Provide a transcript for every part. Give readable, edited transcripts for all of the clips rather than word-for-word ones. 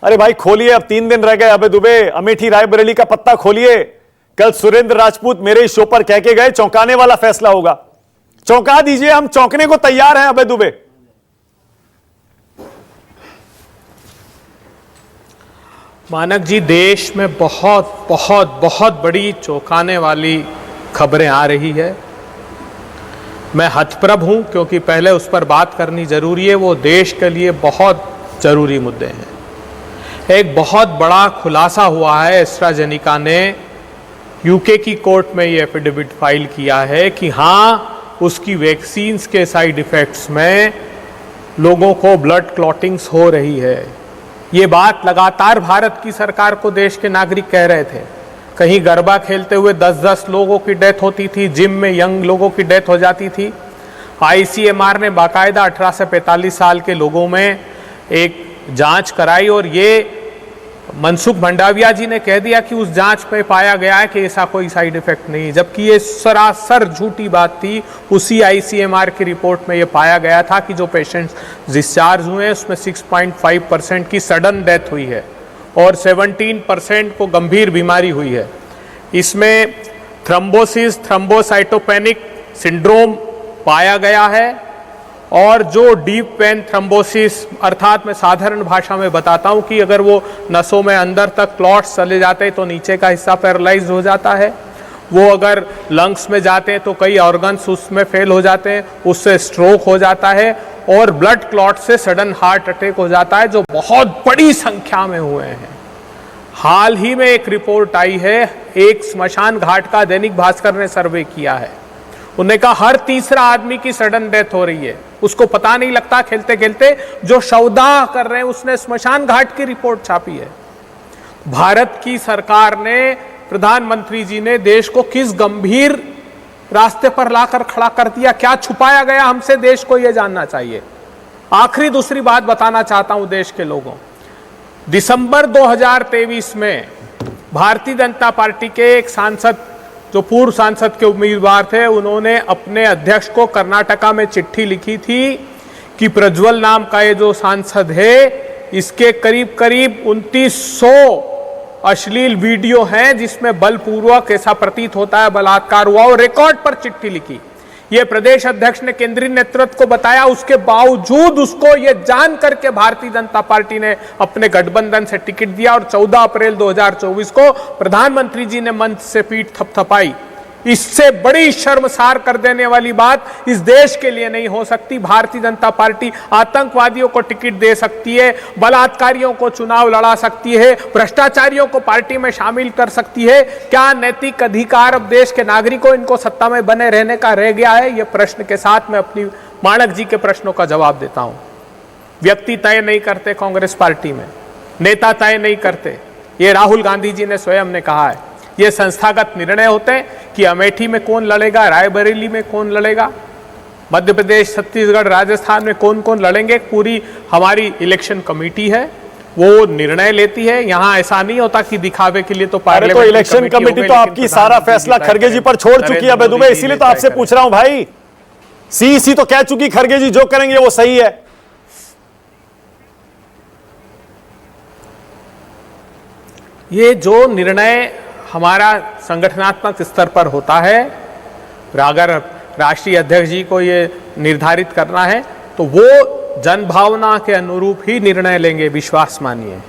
अरे भाई खोलिए, अब 3 दिन रह गए। अबे दुबे, अमेठी रायबरेली का पत्ता खोलिए। कल सुरेंद्र राजपूत मेरे शो पर कह के गए चौंकाने वाला फैसला होगा। चौंका दीजिए, हम चौंकने को तैयार हैं। अबे दुबे, मानक जी, देश में बहुत बहुत बहुत बड़ी चौंकाने वाली खबरें आ रही है। मैं हतप्रभ हूं क्योंकि पहले उस पर बात करनी जरूरी है। वो देश के लिए बहुत जरूरी मुद्दे हैं। एक बहुत बड़ा खुलासा हुआ है। एस्ट्राजेनिका ने यूके की कोर्ट में ये एफिडेविट फाइल किया है कि हाँ, उसकी वैक्सीन्स के साइड इफेक्ट्स में लोगों को ब्लड क्लॉटिंग्स हो रही है। ये बात लगातार भारत की सरकार को देश के नागरिक कह रहे थे। कहीं गरबा खेलते हुए 10-10 लोगों की डेथ होती थी, जिम में यंग लोगों की डेथ हो जाती थी। आईसीएमआर ने बाकायदा 18 से 45 साल के लोगों में एक जांच कराई और ये मनसुख मंडाविया जी ने कह दिया कि उस जांच में पाया गया है कि ऐसा कोई साइड इफेक्ट नहीं, जबकि ये सरासर झूठी बात थी। उसी आईसीएमआर की रिपोर्ट में ये पाया गया था कि जो पेशेंट्स डिस्चार्ज हुए हैं उसमें 6.5% की सडन डेथ हुई है और 17% को गंभीर बीमारी हुई है। इसमें थ्रोम्बोसिस, थ्रोम्बोसाइटोपेनिक सिंड्रोम पाया गया है और जो डीप वेन थ्रोम्बोसिस, अर्थात मैं साधारण भाषा में बताता हूं कि अगर वो नसों में अंदर तक क्लॉट्स चले जाते हैं तो नीचे का हिस्सा पैरालाइज हो जाता है। वो अगर लंग्स में जाते हैं तो कई ऑर्गन्स उसमें फेल हो जाते हैं, उससे स्ट्रोक हो जाता है और ब्लड क्लॉट से सडन हार्ट अटैक हो जाता है, जो बहुत बड़ी संख्या में हुए हैं। हाल ही में एक रिपोर्ट आई है, एक स्मशान घाट का दैनिक भास्कर ने सर्वे किया है। उन्होंने कहा हर तीसरा आदमी की सडन डेथ हो रही है, उसको पता नहीं लगता खेलते खेलते। जो शवदाह कर रहे हैं उसने स्मशान घाट की रिपोर्ट छापी है। भारत की सरकार ने, प्रधानमंत्री जी ने देश को किस गंभीर रास्ते पर लाकर खड़ा कर दिया, क्या छुपाया गया हमसे, देश को यह जानना चाहिए। आखिरी दूसरी बात बताना चाहता हूं देश के लोगों। दिसंबर 2023 में भारतीय जनता पार्टी के एक सांसद, जो पूर्व सांसद के उम्मीदवार थे, उन्होंने अपने अध्यक्ष को कर्नाटका में चिट्ठी लिखी थी कि प्रज्वल नाम का ये जो सांसद है, इसके करीब करीब 2900 अश्लील वीडियो हैं जिसमें बलपूर्वक ऐसा प्रतीत होता है बलात्कार हुआ, और रिकॉर्ड पर चिट्ठी लिखी। ये प्रदेश अध्यक्ष ने केंद्रीय नेतृत्व को बताया। उसके बावजूद उसको ये जान करके भारतीय जनता पार्टी ने अपने गठबंधन से टिकट दिया और 14 अप्रैल 2024 को प्रधानमंत्री जी ने मंच से पीठ थपथपाई। इससे बड़ी शर्मसार कर देने वाली बात इस देश के लिए नहीं हो सकती। भारतीय जनता पार्टी आतंकवादियों को टिकट दे सकती है, बलात्कारियों को चुनाव लड़ा सकती है, भ्रष्टाचारियों को पार्टी में शामिल कर सकती है। क्या नैतिक अधिकार अब देश के नागरिकों, इनको सत्ता में बने रहने का रह गया है? यह प्रश्न के साथ मैं अपनी माणक जी के प्रश्नों का जवाब देता हूं। व्यक्ति तय नहीं करते कांग्रेस पार्टी में, नेता तय नहीं करते। ये राहुल गांधी जी ने स्वयं ने कहा है। ये संस्थागत निर्णय होते हैं कि अमेठी में कौन लड़ेगा, रायबरेली में कौन लड़ेगा, मध्य प्रदेश, छत्तीसगढ़, राजस्थान में कौन कौन लड़ेंगे। पूरी हमारी इलेक्शन कमेटी है, वो निर्णय लेती है। यहाँ ऐसा नहीं होता कि दिखावे के लिए तो पार्लियामेंट। तो इलेक्शन कमेटी तो आपकी सारा फैसला खरगे जी पर छोड़ चुकी है अबे दुबे, इसीलिए तो आपसे पूछ रहा हूं भाई। सीईसी तो कह चुकी खरगे जी जो करेंगे वो सही है। ये जो निर्णय हमारा संगठनात्मक स्तर पर होता है, अगर राष्ट्रीय अध्यक्ष जी को ये निर्धारित करना है तो वो जनभावना के अनुरूप ही निर्णय लेंगे। विश्वास मानिए,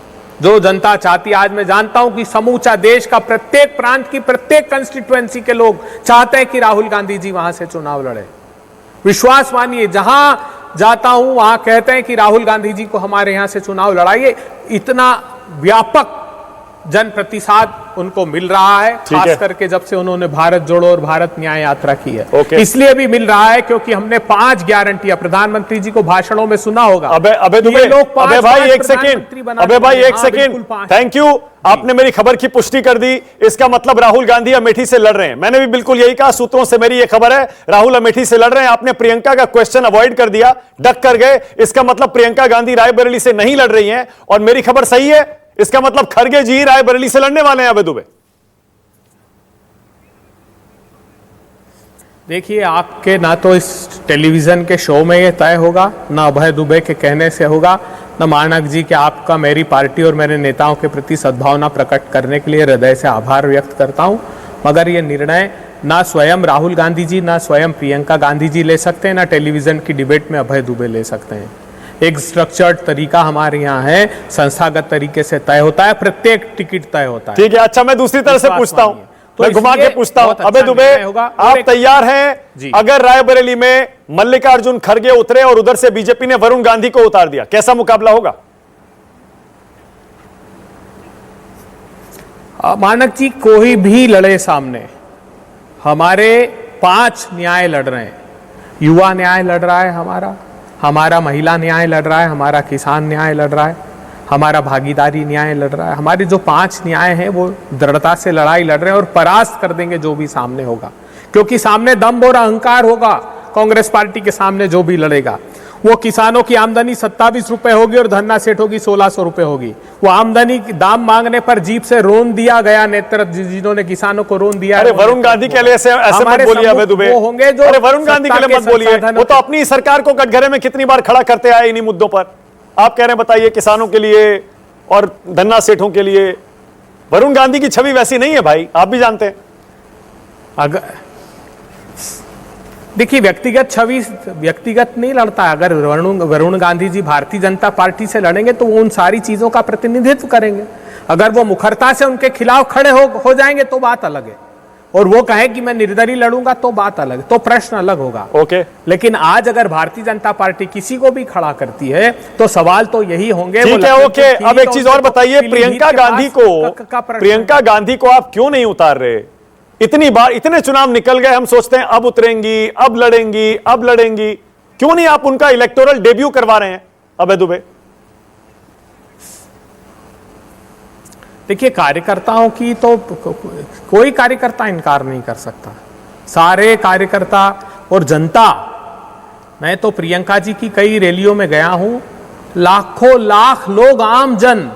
जो जनता चाहती है। आज मैं जानता हूं कि समूचा देश का प्रत्येक प्रांत की प्रत्येक कंस्टिट्यूएंसी के लोग चाहते हैं कि राहुल गांधी जी वहां से चुनाव लड़े। विश्वास मानिए, जहां जाता हूं वहां कहते हैं कि राहुल गांधी जी को हमारे यहां से चुनाव लड़ाइए। इतना व्यापक जन प्रतिसाद उनको मिल रहा है, खास करके जब से उन्होंने भारत जोड़ो और भारत न्याय यात्रा की है। इसलिए भी मिल रहा है क्योंकि हमने 5 गारंटियां, प्रधानमंत्री जी को भाषणों में सुना होगा। अबे दुबे, अबे भाई एक सेकंड, थैंक यू। आपने मेरी खबर की पुष्टि कर दी। इसका मतलब राहुल गांधी अमेठी से लड़ रहे हैं। मैंने भी बिल्कुल यही कहा, सूत्रों से मेरी यह खबर है, राहुल अमेठी से लड़ रहे हैं। आपने प्रियंका का क्वेश्चन अवॉइड कर दिया, डक कर गए। इसका मतलब प्रियंका गांधी रायबरेली से नहीं लड़ रही हैं और मेरी खबर सही है। इसका मतलब खरगे जी रायबरेली से लड़ने वाले हैं अबे दुबे। देखिए, आपके ना तो इस टेलीविजन के शो में यह तय होगा, ना अभय दुबे के कहने से होगा। न मानक जी कि आपका मेरी पार्टी और मेरे नेताओं के प्रति सद्भावना प्रकट करने के लिए हृदय से आभार व्यक्त करता हूं, मगर ये निर्णय ना स्वयं राहुल गांधी जी ना स्वयं प्रियंका गांधी जी ले सकते हैं, ना टेलीविजन की डिबेट में अभय दुबे ले सकते हैं। एक स्ट्रक्चर्ड तरीका हमारे यहाँ है, संस्थागत तरीके से तय होता है, प्रत्येक टिकट तय होता है। ठीक है, अच्छा मैं दूसरी तरह से पूछता हूं, मैं घुमा के पूछता हूं, अबे दुबे आप तैयार हैं अगर रायबरेली में मल्लिकार्जुन खड़गे उतरे और उधर से बीजेपी ने वरुण गांधी को उतार दिया, कैसा मुकाबला होगा? मानक जी कोई भी लड़े सामने, हमारे 5 न्याय लड़ रहे हैं। युवा न्याय लड़ रहा है हमारा महिला न्याय लड़ रहा है, हमारा किसान न्याय लड़ रहा है, हमारा भागीदारी न्याय लड़ रहा है। हमारे जो 5 न्याय हैं वो दृढ़ता से लड़ाई लड़ रहे हैं और परास्त कर देंगे जो भी सामने होगा, क्योंकि सामने दम्भ और अहंकार होगा। कांग्रेस पार्टी के सामने जो भी लड़ेगा, वो किसानों की आमदनी 27 रुपए होगी और धन्ना सेठ होगी 1600 रुपए होगी। वो आमदनी की दाम मांगने पर जीप से रोन दिया गया नेतृत्व जिन्होंने किसानों को रोन दिया। अरे वरुण गांधी के लिए ऐसे मत बोलिए अबे दुबे, होंगे जो अरे वरुण गांधी के लिए मत बोलिए, वो तो अपनी सरकार को कटघरे में कितनी बार खड़ा करते आए इन्हीं मुद्दों पर। आप कह रहे हैं बताइए किसानों के लिए और धन्ना सेठों के लिए। वरुण गांधी की छवि वैसी नहीं है भाई, आप भी जानते हैं। अगर देखिए व्यक्तिगत नहीं लड़ता। अगर वरुण गांधी जी भारतीय जनता पार्टी से लड़ेंगे तो वो उन सारी चीजों का प्रतिनिधित्व करेंगे। अगर वो मुखरता से उनके खिलाफ खड़े हो जाएंगे तो बात अलग है, और वो कहे कि मैं निर्दलीय लड़ूंगा तो बात अलग है, तो प्रश्न अलग होगा। ओके। लेकिन आज अगर भारतीय जनता पार्टी किसी को भी खड़ा करती है तो सवाल तो यही होंगे। ठीक है, ओके। अब एक चीज और बताइए, प्रियंका गांधी को आप क्यों नहीं उतार रहे? इतनी बार इतने चुनाव निकल गए, हम सोचते हैं अब उतरेंगी, अब लड़ेंगी, क्यों नहीं आप उनका इलेक्टोरल डेब्यू करवा रहे हैं अबे दुबे? देखिए कार्यकर्ताओं की तो कोई कार्यकर्ता इनकार नहीं कर सकता, सारे कार्यकर्ता और जनता। मैं तो प्रियंका जी की कई रैलियों में गया हूं, लाखों लाख लोग, आम जन,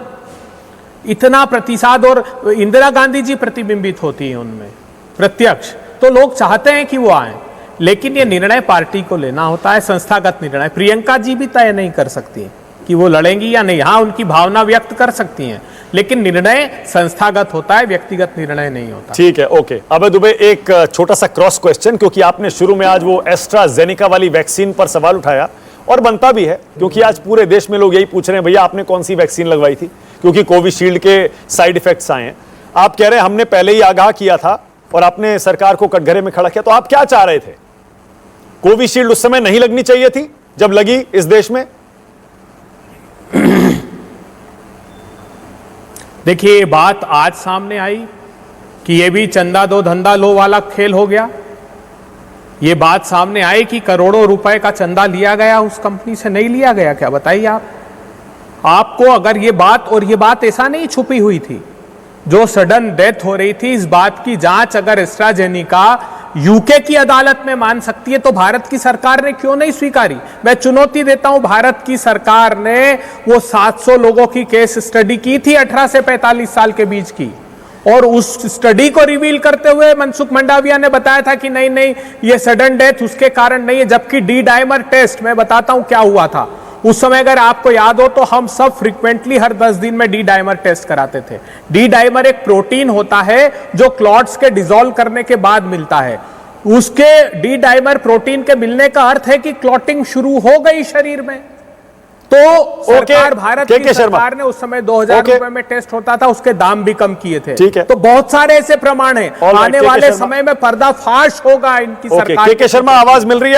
इतना प्रतिसाद, और इंदिरा गांधी जी प्रतिबिंबित होती है उनमें प्रत्यक्ष, तो लोग चाहते हैं कि वो आए। लेकिन ये निर्णय पार्टी को लेना होता है, संस्थागत निर्णय। प्रियंका जी भी तय नहीं कर सकती कि वो लड़ेंगी या नहीं। हाँ, उनकी भावना व्यक्त कर सकती हैं, लेकिन निर्णय संस्थागत होता है, व्यक्तिगत निर्णय नहीं होता। ठीक है, ओके। अबे दुबे एक छोटा सा क्रॉस क्वेश्चन, क्योंकि आपने शुरू में आज वो एस्ट्राजेनेका वाली वैक्सीन पर सवाल उठाया, और बनता भी है, क्योंकि आज पूरे देश में लोग यही पूछ रहे हैं भैया आपने कौन सी वैक्सीन लगवाई थी, क्योंकि कोविशील्ड के साइड इफेक्ट्स आए हैं। आप कह रहे हैं हमने पहले ही आगाह किया था और आपने सरकार को कटघरे में खड़ा किया, तो आप क्या चाह रहे थे? कोविशील्ड उस समय नहीं लगनी चाहिए थी जब लगी इस देश में? देखिए, ये बात आज सामने आई कि ये भी चंदा दो धंधा लो वाला खेल हो गया। ये बात सामने आई कि करोड़ों रुपए का चंदा लिया गया उस कंपनी से, नहीं लिया गया क्या? बताइए आपको अगर ये बात ऐसा नहीं छुपी हुई थी, जो सडन डेथ हो रही थी, इस बात की जांच अगर एस्ट्राजेनेका यूके की अदालत में मान सकती है तो भारत की सरकार ने क्यों नहीं स्वीकारी? मैं चुनौती देता हूं, भारत की सरकार ने वो 700 लोगों की केस स्टडी की थी 18 से 45 साल के बीच की, और उस स्टडी को रिवील करते हुए मनसुख मंडाविया ने बताया था कि नहीं ये सडन डेथ उसके कारण नहीं है, जबकि डी डाइमर टेस्ट, मैं बताता हूं क्या हुआ था उस समय। अगर आपको याद हो तो हम सब फ्रीक्वेंटली हर 10 दिन में डी डाइमर टेस्ट कराते थे। डी डाइमर एक प्रोटीन होता है जो क्लॉट्स के डिसॉल्व करने के बाद मिलता है। उसके डी डाइमर प्रोटीन के मिलने का अर्थ है कि क्लॉटिंग शुरू हो गई शरीर में। तो सरकार, भारत की सरकार ने उस समय 2000 रुपए में टेस्ट होता था, उसके दाम भी कम किए थे। ठीक है, तो बहुत सारे ऐसे प्रमाण हैं। आने वाले समय में पर्दाफाश होगा इनकी सरकार। के शर्मा आवाज मिल रही है।